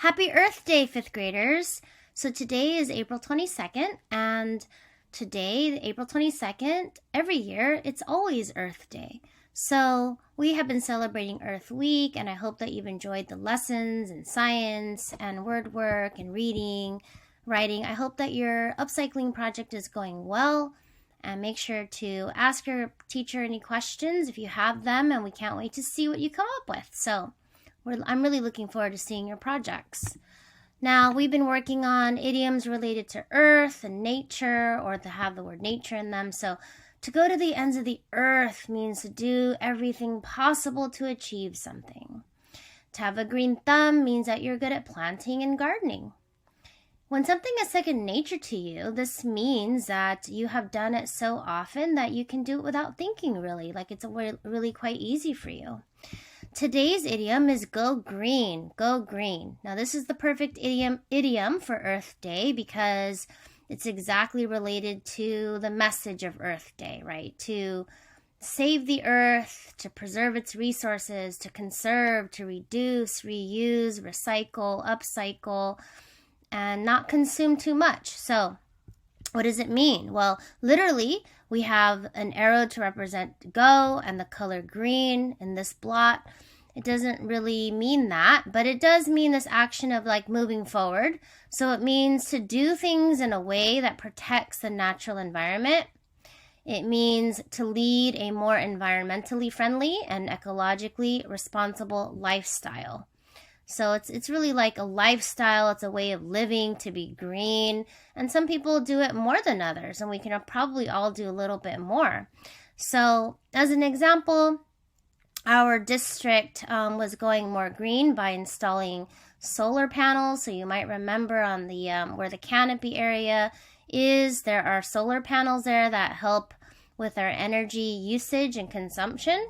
Happy Earth Day, fifth graders. So today is April 22nd, and today, April 22nd, every year, it's always Earth Day. So we have been celebrating Earth Week, and I hope that you've enjoyed the lessons in science and word work and reading, writing. I hope that your upcycling project is going well, and make sure to ask your teacher any questions if you have them, and we can't wait to see what you come up with. So I'm really looking forward to seeing your projects. Now, we've been working on idioms related to earth and nature, or to have the word nature in them. So to go to the ends of the earth means to do everything possible to achieve something. To have a green thumb means that you're good at planting and gardening. When something is second nature to you, this means that you have done it so often that you can do it without thinking, really. Like it's really quite easy for you. Today's idiom is go green, go green. Now this is the perfect idiom for Earth Day because it's exactly related to the message of Earth Day, right? To save the earth, to preserve its resources, to conserve, to reduce, reuse, recycle, upcycle, and not consume too much. So what does it mean? Well, literally, we have an arrow to represent go and the color green in this blot. It doesn't really mean that, but it does mean this action of like moving forward. So it means to do things in a way that protects the natural environment. It means to lead a more environmentally friendly and ecologically responsible lifestyle. So it's really like a lifestyle. It's a way of living to be green. And some people do it more than others, and we can probably all do a little bit more. So as an example, our district was going more green by installing solar panels. So you might remember on the where the canopy area is, there are solar panels there that help with our energy usage and consumption.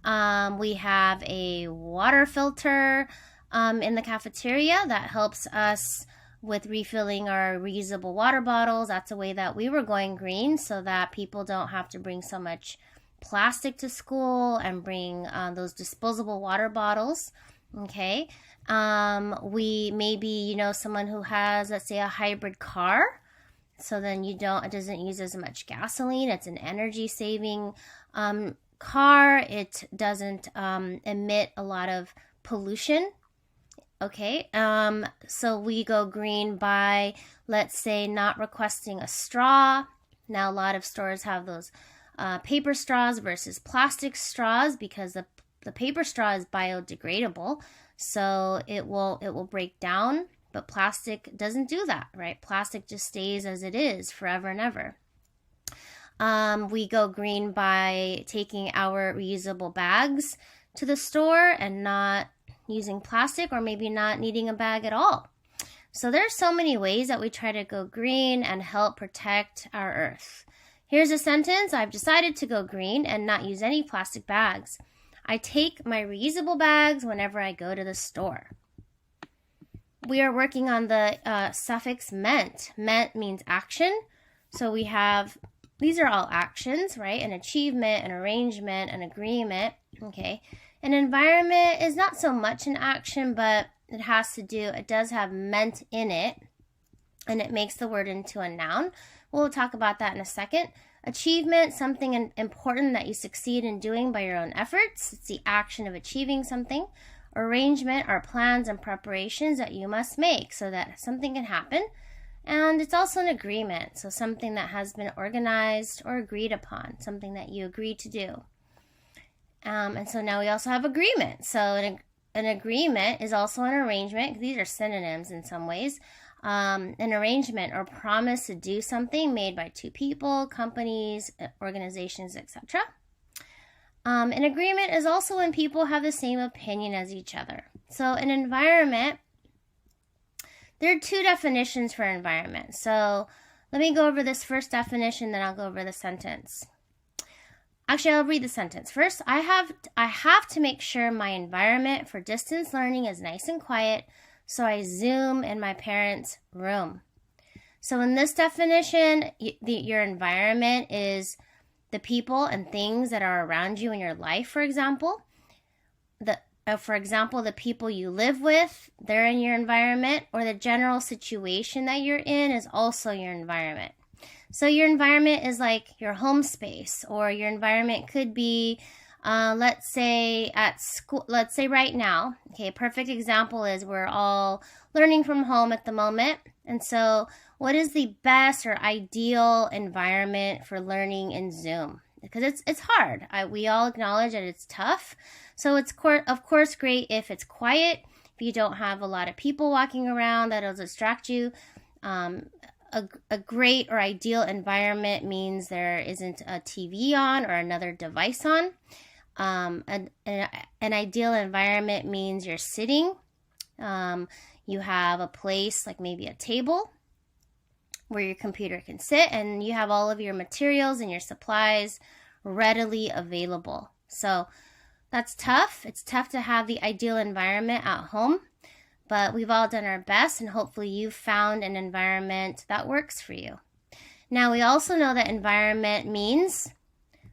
We have a water filter in the cafeteria that helps us with refilling our reusable water bottles. That's a way that we were going green so that people don't have to bring so much plastic to school and bring those disposable water bottles. Okay. We maybe, someone who has, let's say, a hybrid car. So then it doesn't use as much gasoline. It's an energy saving car. It doesn't emit a lot of pollution. Okay, so we go green by, let's say, not requesting a straw. Now, a lot of stores have those paper straws versus plastic straws because the paper straw is biodegradable, so it will break down, but plastic doesn't do that, right? Plastic just stays as it is forever and ever. We go green by taking our reusable bags to the store and not using plastic, or maybe not needing a bag at all. So there's so many ways that we try to go green and help protect our earth. Here's a sentence. I've decided to go green and not use any plastic bags. I take my reusable bags whenever I go to the store. We are working on the suffix ment. Ment means action. So we have, these are all actions, right? An achievement, an arrangement, an agreement, okay? An environment is not so much an action, but it does have meant in it, and it makes the word into a noun. We'll talk about that in a second. Achievement, something important that you succeed in doing by your own efforts. It's the action of achieving something. Arrangement are plans and preparations that you must make so that something can happen. And it's also an agreement, so something that has been organized or agreed upon, something that you agree to do. And so now we also have agreement. So an agreement is also an arrangement. These are synonyms in some ways. An arrangement or promise to do something made by two people, companies, organizations, etc. An agreement is also when people have the same opinion as each other. So an environment, there are two definitions for environment. So let me go over this first definition, then I'll go over the sentence. Actually, I'll read the sentence. First, I have to make sure my environment for distance learning is nice and quiet, so I Zoom in my parents' room. So in this definition, your environment is the people and things that are around you in your life, for example. for example, the people you live with, they're in your environment, or the general situation that you're in is also your environment. So your environment is like your home space, or your environment could be, let's say at school, let's say right now. Okay, a perfect example is we're all learning from home at the moment. And so what is the best or ideal environment for learning in Zoom? Because it's hard. We all acknowledge that it's tough. So it's of course great if it's quiet, if you don't have a lot of people walking around that'll distract you. A great or ideal environment means there isn't a TV on or another device on. An ideal environment means you're sitting. You have a place like maybe a table where your computer can sit, and you have all of your materials and your supplies readily available. So that's tough. It's tough to have the ideal environment at home, but we've all done our best, and hopefully you've found an environment that works for you. Now, we also know that environment means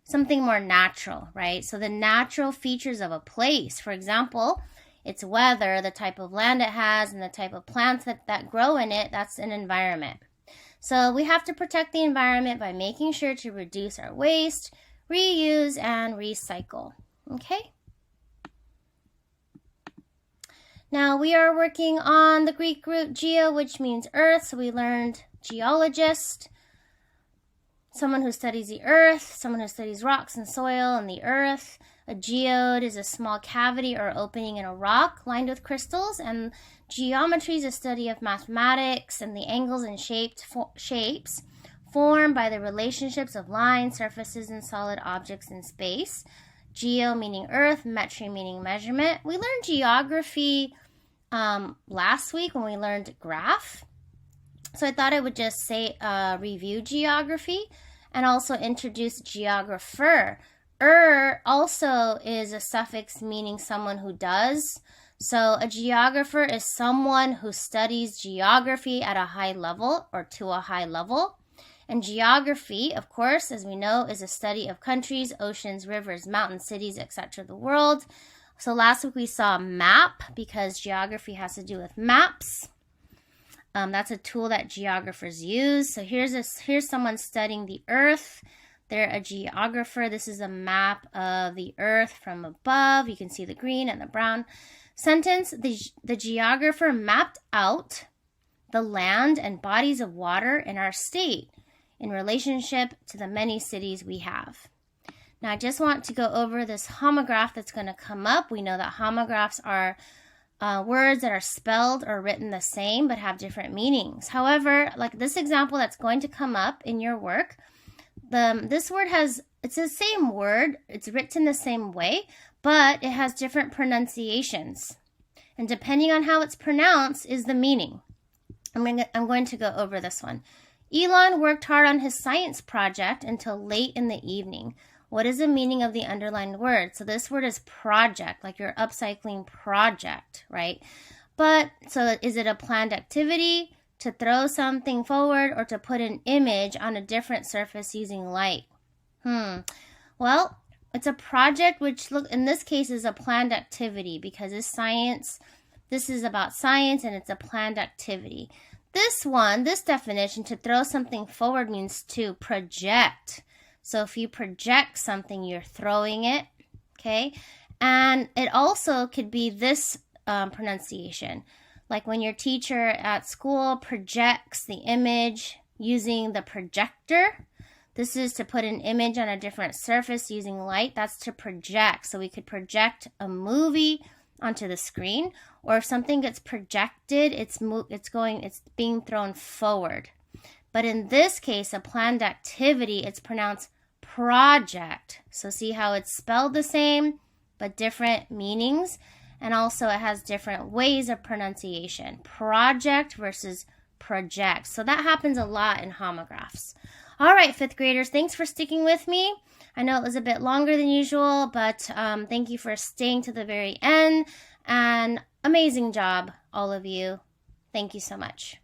something more natural, right? So the natural features of a place, for example, its weather, the type of land it has, and the type of plants that grow in it, that's an environment. So we have to protect the environment by making sure to reduce our waste, reuse, and recycle. Okay? Now we are working on the Greek root geo, which means earth. So we learned geologist, someone who studies the earth, someone who studies rocks and soil and the earth. A geode is a small cavity or opening in a rock lined with crystals, and geometry is a study of mathematics and the angles and shapes formed by the relationships of lines, surfaces, and solid objects in space. Geo meaning earth, metry meaning measurement. We learned geography last week when we learned graph. So I thought I would just say review geography and also introduce geographer. Also is a suffix meaning someone who does. So a geographer is someone who studies geography at a high level or to a high level. And geography, of course, as we know, is a study of countries, oceans, rivers, mountains, cities, etc. the world. So last week we saw map because geography has to do with maps. That's a tool that geographers use. So here's someone studying the earth. They're a geographer. This is a map of the earth from above. You can see the green and the brown. Sentence, the geographer mapped out the land and bodies of water in our state in relationship to the many cities we have. Now, I just want to go over this homograph that's going to come up. We know that homographs are words that are spelled or written the same but have different meanings. However, like this example that's going to come up in your work, this word it's the same word, it's written the same way, but it has different pronunciations. And depending on how it's pronounced is the meaning. I'm going to go over this one. Elon worked hard on his science project until late in the evening. What is the meaning of the underlined word? So this word is project, like your upcycling project, right? But, so is it a planned activity, to throw something forward, or to put an image on a different surface using light? Well, it's a project, which in this case is a planned activity because this is about science and it's a planned activity. This definition, to throw something forward, means to project. So if you project something, you're throwing it, okay? And it also could be this pronunciation. Like when your teacher at school projects the image using the projector. This is to put an image on a different surface using light. That's to project. So we could project a movie onto the screen, or if something gets projected, it's being thrown forward. But in this case, a planned activity, it's pronounced project. So see how it's spelled the same, but different meanings. And also it has different ways of pronunciation. Project versus project. So that happens a lot in homographs. All right, fifth graders, thanks for sticking with me. I know it was a bit longer than usual, but thank you for staying to the very end. And amazing job, all of you. Thank you so much.